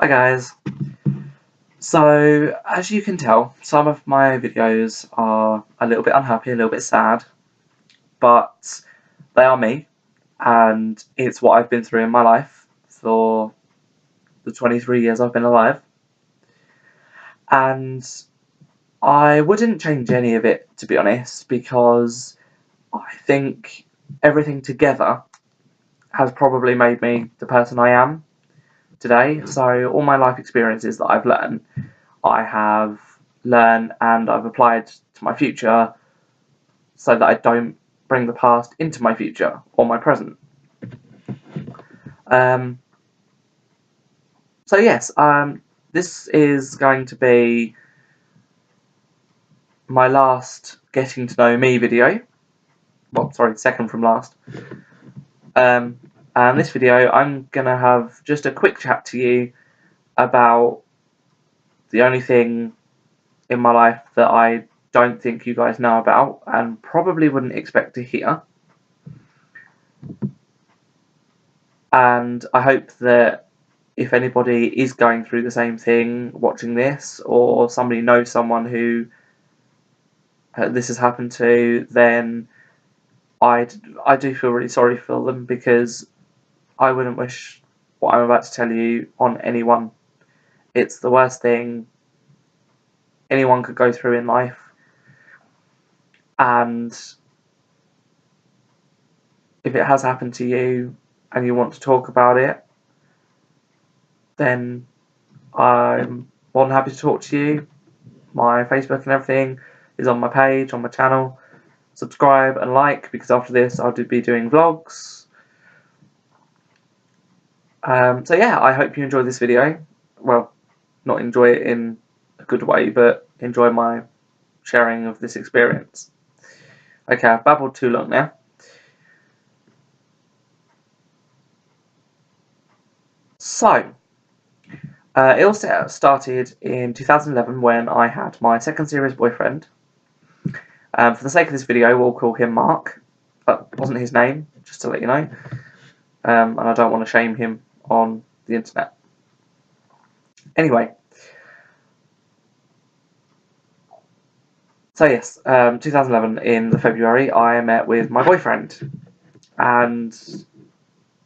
Hi guys. So, as you can tell, some of my videos are a little bit unhappy, a little bit sad, but they are me, and it's what I've been through in my life for the 23 years I've been alive. And I wouldn't change any of it, to be honest, because I think everything together has probably made me the person I am today. So all my life experiences that I've learned, I have learned and I've applied to my future so that I don't bring the past into my future or my present. So yes, this is going to be my last getting to know me video. Well, sorry, second from last. And this video, I'm gonna have just a quick chat to you about the only thing in my life that I don't think you guys know about and probably wouldn't expect to hear. And I hope that if anybody is going through the same thing watching this, or somebody knows someone who this has happened to, then I do feel really sorry for them, because I wouldn't wish what I'm about to tell you on anyone. It's the worst thing anyone could go through in life, and if it has happened to you and you want to talk about it, then I'm more than happy to talk to you. My Facebook and everything is on my page, on my channel. Subscribe and like, because after this I'll be doing vlogs. So yeah, I hope you enjoy this video. Well, not enjoy it in a good way, but enjoy my sharing of this experience. Okay, I've babbled too long now. So, it all started in 2011 when I had my second serious boyfriend. For the sake of this video, we'll call him Mark. That wasn't his name, just to let you know. And I don't want to shame him on the internet. Anyway. So yes, 2011 in the February, I met with my boyfriend. And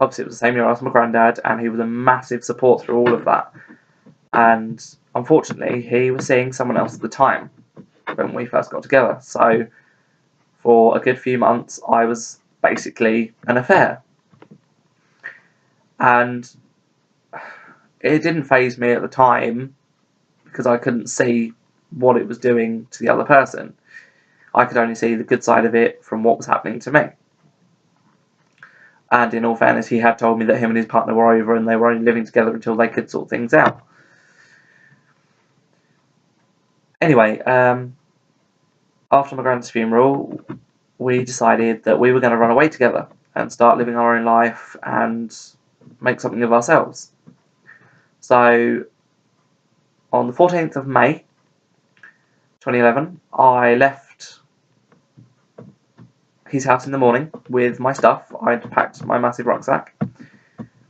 obviously it was the same year I was my granddad, and he was a massive support through all of that. And unfortunately, he was seeing someone else at the time when we first got together. So for a good few months, I was basically an affair. And it didn't faze me at the time, because I couldn't see what it was doing to the other person. I could only see the good side of it from what was happening to me. And in all fairness, he had told me that him and his partner were over and they were only living together until they could sort things out. Anyway, after my granddad's funeral, we decided that we were going to run away together and start living our own life and make something of ourselves. So, on the 14th of May 2011, I left his house in the morning with my stuff. I'd packed my massive rucksack.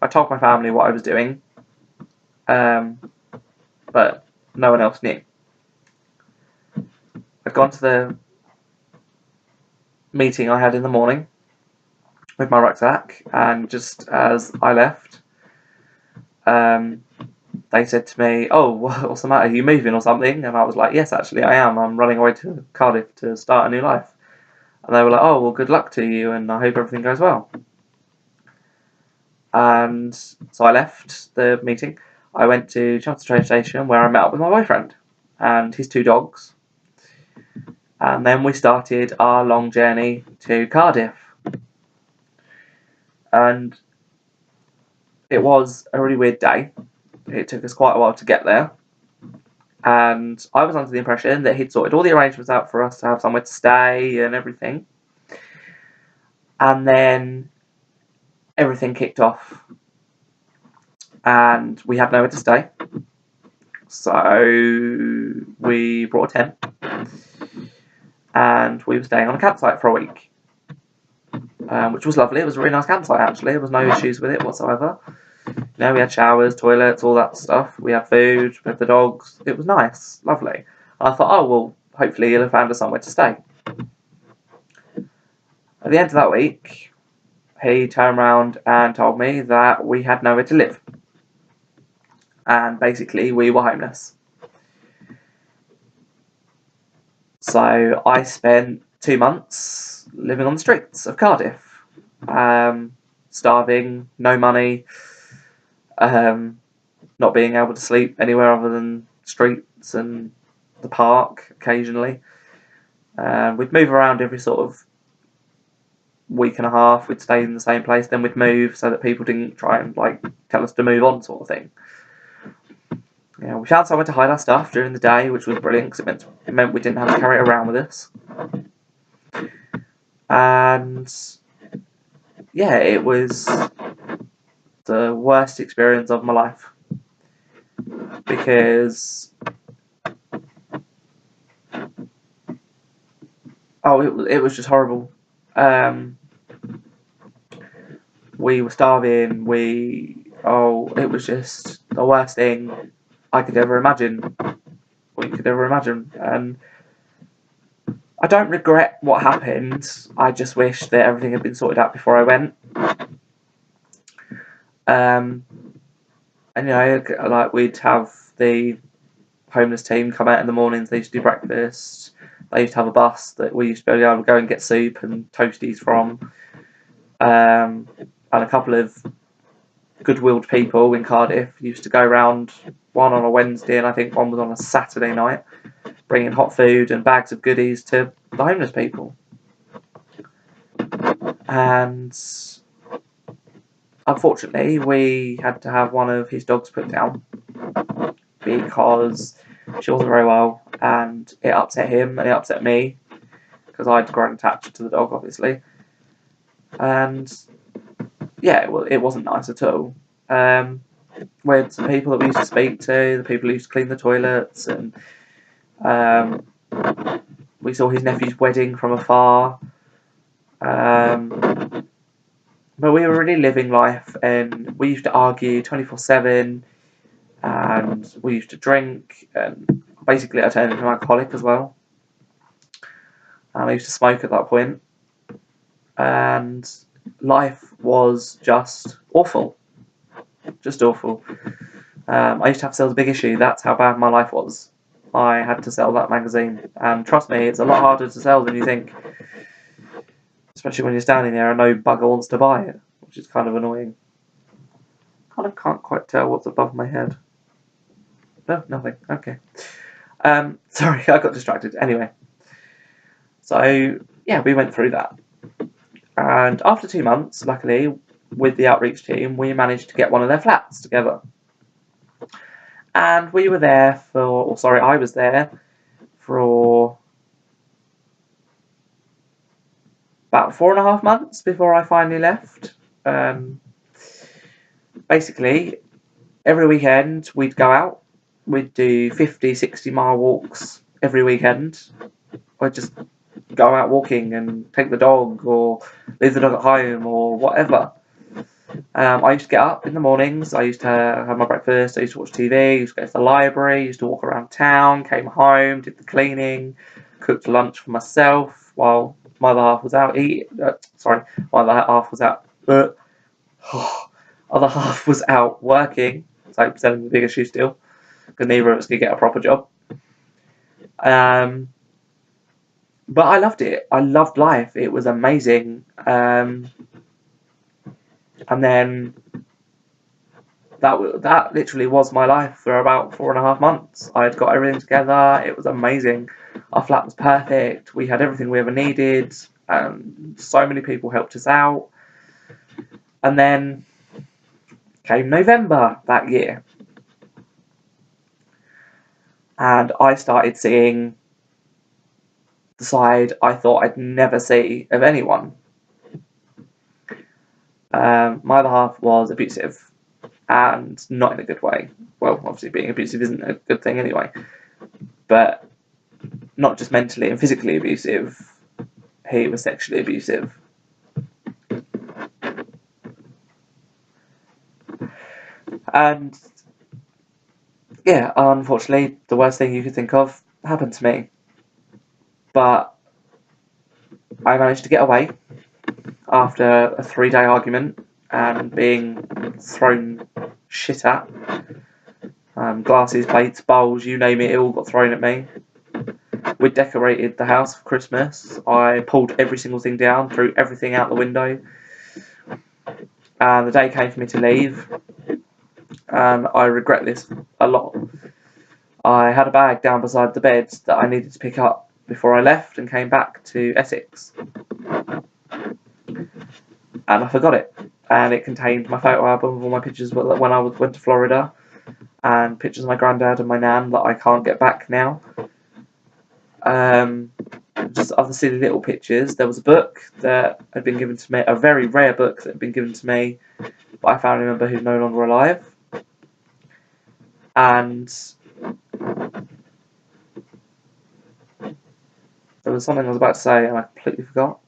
I told my family what I was doing, but no one else knew. I'd gone to the meeting I had in the morning with my rucksack, and just as I left, they said to me, "Oh, what's the matter? Are you moving or something?" And I was like, "Yes, actually I am. I'm running away to Cardiff to start a new life." And they were like, "Oh, well, good luck to you, and I hope everything goes well." And so I left the meeting. I went to Chelmsford train station, where I met up with my boyfriend and his two dogs. And then we started our long journey to Cardiff. And it was a really weird day. It took us quite a while to get there. And I was under the impression that he'd sorted all the arrangements out for us to have somewhere to stay and everything. And then everything kicked off. And we had nowhere to stay. So we brought a tent. And we were staying on a campsite for a week. Which was lovely. It was a really nice campsite, actually. There was no issues with it whatsoever. we had showers, toilets, all that stuff. We had food, we had the dogs. It was nice, lovely. I thought, oh, well, hopefully he'll have found us somewhere to stay. At the end of that week, he turned around and told me that we had nowhere to live. And basically, we were homeless. So I spent 2 months living on the streets of Cardiff. Starving, no money, not being able to sleep anywhere other than streets and the park occasionally. We'd move around every sort of week and a half. We'd stay in the same place, then we'd move so that people didn't try and tell us to move on, sort of thing. Yeah, we found somewhere to hide our stuff during the day, which was brilliant because it meant we didn't have to carry it around with us. And yeah, it was the worst experience of my life because it was just horrible. We were starving. It was just the worst thing I could ever imagine. We could ever imagine, and I don't regret what happened. I just wish that everything had been sorted out before I went. And we'd have the homeless team come out in the mornings. They used to do breakfast. They used to have a bus that we used to be able to go and get soup and toasties from. And a couple of good-willed people in Cardiff used to go around, one on a Wednesday and I think one was on a Saturday night, bringing hot food and bags of goodies to the homeless people. And unfortunately, we had to have one of his dogs put down because she wasn't very well, and it upset him and it upset me because I'd grown attached to the dog, obviously. And yeah, it wasn't nice at all. With the people that we used to speak to, the people who used to clean the toilets, and we saw his nephew's wedding from afar. But we were really living life, and we used to argue 24/7, and we used to drink, and basically I turned into an alcoholic as well. And I used to smoke at that point, and life was just awful. Just awful. I used to have to sell The Big Issue. That's how bad my life was. I had to sell that magazine, and trust me, it's a lot harder to sell than you think. Especially when you're standing there and no bugger wants to buy it, which is kind of annoying. Kind of can't quite tell what's above my head. No, nothing. Okay. Sorry, I got distracted. Anyway. So, yeah, we went through that. And after 2 months, luckily, with the outreach team, we managed to get one of their flats together. And we were there I was there for about 4.5 months before I finally left. Basically, every weekend we'd go out. We'd do 50, 60-mile walks every weekend. I'd just go out walking and take the dog or leave the dog at home or whatever. I used to get up in the mornings. I used to have my breakfast. I used to watch TV. I used to go to the library. I used to walk around town. Came home, did the cleaning, cooked lunch for myself while my other half was out my other half was out. Other half was out working. So selling The Big Issue still, because neither of us could get a proper job. But I loved it. I loved life. It was amazing. And then that literally was my life for about 4.5 months. I had got everything together. It was amazing. Our flat was perfect. We had everything we ever needed. So many people helped us out. And then came November that year. And I started seeing the side I thought I'd never see of anyone. My other half was abusive, and not in a good way. Well, obviously being abusive isn't a good thing anyway, but not just mentally and physically abusive, he was sexually abusive. And yeah, unfortunately, the worst thing you could think of happened to me. But I managed to get away after a 3-day argument and being thrown shit at. Glasses, plates, bowls, you name it, it all got thrown at me. We decorated the house for Christmas. I pulled every single thing down, threw everything out the window. And the day came for me to leave. And I regret this a lot. I had a bag down beside the bed that I needed to pick up before I left and came back to Essex. And I forgot it. And it contained my photo album of all my pictures when I went to Florida, and pictures of my granddad and my nan that I can't get back now. Just other silly little pictures. There was a book that had been given to me, a very rare book that had been given to me by a family member who's no longer alive. And there was something I was about to say and I completely forgot.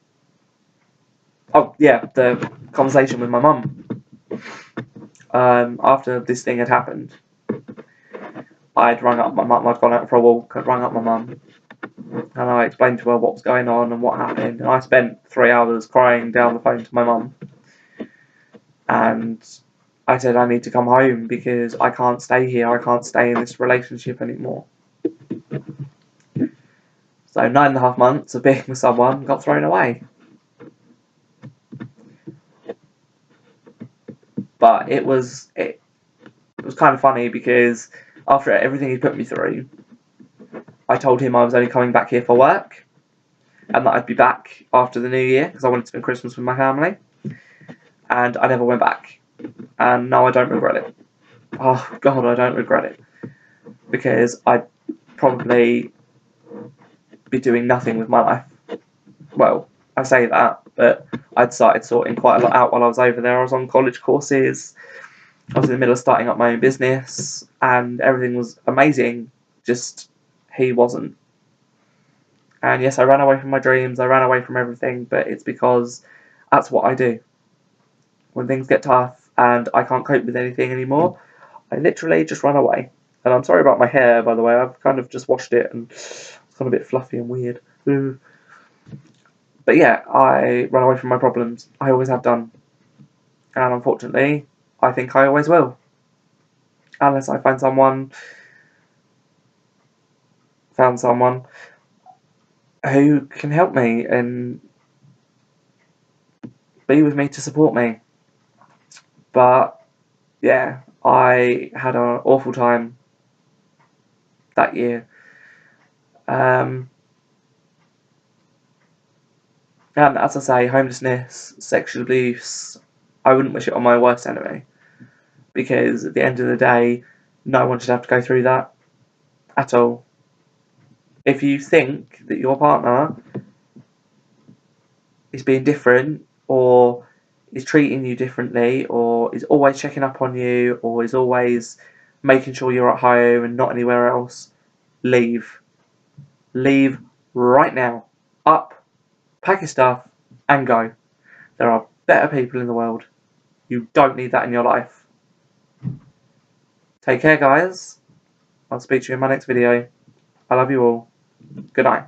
Oh yeah, the conversation with my mum. After this thing had happened, I'd rung up my mum. I'd gone out for a walk. I'd rung up my mum, and I explained to her what was going on and what happened. And I spent 3 hours crying down the phone to my mum. And I said I need to come home because I can't stay here. I can't stay in this relationship anymore. So 9.5 months of being with someone got thrown away. But it was kind of funny because after everything he put me through, I told him I was only coming back here for work and that I'd be back after the new year because I wanted to spend Christmas with my family. And I never went back. And now I don't regret it. Oh God, I don't regret it. Because I'd probably be doing nothing with my life. Well, I say that, but I'd started sorting quite a lot out while I was over there. I was on college courses. I was in the middle of starting up my own business, and everything was amazing. Just he wasn't. And yes, I ran away from my dreams. I ran away from everything, but it's because that's what I do. When things get tough and I can't cope with anything anymore, I literally just run away. And I'm sorry about my hair, by the way. I've kind of just washed it and it's kind of a bit fluffy and weird. But yeah, I run away from my problems. I always have done. And unfortunately, I think I always will. Unless I found someone who can help me and be with me to support me. But yeah, I had an awful time that year. And as I say, homelessness, sexual abuse, I wouldn't wish it on my worst enemy. Because at the end of the day, no one should have to go through that at all. If you think that your partner is being different, or is treating you differently, or is always checking up on you, or is always making sure you're at home and not anywhere else, leave. Leave right now. Up, pack your stuff, and go. There are better people in the world. You don't need that in your life. Take care, guys. I'll speak to you in my next video. I love you all. Good night.